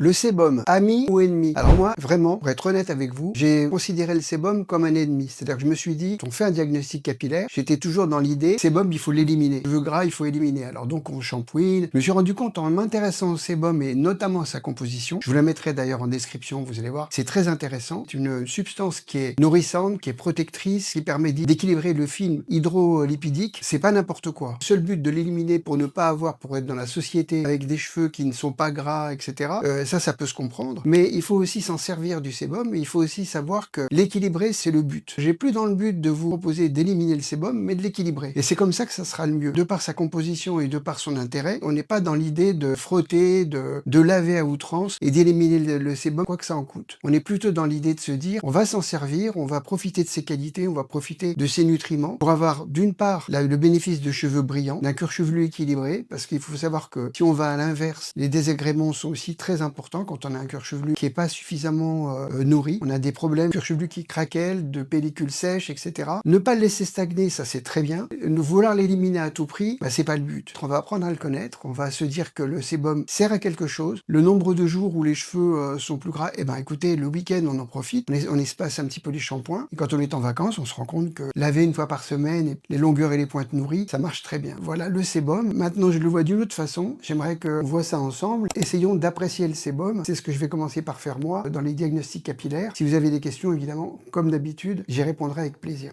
Le sébum, ami ou ennemi? Alors moi, vraiment, pour être honnête avec vous, j'ai considéré le sébum comme un ennemi. C'est-à-dire que je me suis dit, quand on fait un diagnostic capillaire, j'étais toujours dans l'idée, sébum, il faut l'éliminer. Cheveux gras, il faut éliminer. Alors donc on shampooine. Je me suis rendu compte en m'intéressant au sébum et notamment à sa composition, je vous la mettrai d'ailleurs en description, vous allez voir, c'est très intéressant. C'est une substance qui est nourrissante, qui est protectrice, qui permet d'équilibrer le film hydrolipidique. C'est pas n'importe quoi. Le seul but de l'éliminer pour ne pas avoir, pour être dans la société avec des cheveux qui ne sont pas gras, etc. Ça peut se comprendre. Mais il faut aussi s'en servir du sébum, et il faut aussi savoir que l'équilibrer, c'est le but. J'ai plus dans le but de vous proposer d'éliminer le sébum, mais de l'équilibrer. Et c'est comme ça que ça sera le mieux. De par sa composition et de par son intérêt, on n'est pas dans l'idée de frotter, de laver à outrance et d'éliminer le sébum, quoi que ça en coûte. On est plutôt dans l'idée de se dire, on va s'en servir, on va profiter de ses qualités, on va profiter de ses nutriments pour avoir d'une part le bénéfice de cheveux brillants, d'un cuir chevelu équilibré, parce qu'il faut savoir que si on va à l'inverse, les désagréments sont aussi très importants quand on a un cuir chevelu qui n'est pas suffisamment nourri. On a des problèmes, cuir chevelu qui craquelle, de pellicules sèches, etc. Ne pas le laisser stagner, ça c'est très bien. Vouloir l'éliminer à tout prix, c'est pas le but. On va apprendre à le connaître, on va se dire que le sébum sert à quelque chose. Le nombre de jours où les cheveux sont plus gras, écoutez, le week-end on en profite, on espace un petit peu les shampoings. Et quand on est en vacances, on se rend compte que laver une fois par semaine, et les longueurs et les pointes nourries, ça marche très bien. Voilà le sébum. Maintenant je le vois d'une autre façon. J'aimerais qu'on voit ça ensemble. Essayons d'apprécier le sébum. C'est ce que je vais commencer par faire moi dans les diagnostics capillaires. Si vous avez des questions, évidemment, comme d'habitude, j'y répondrai avec plaisir.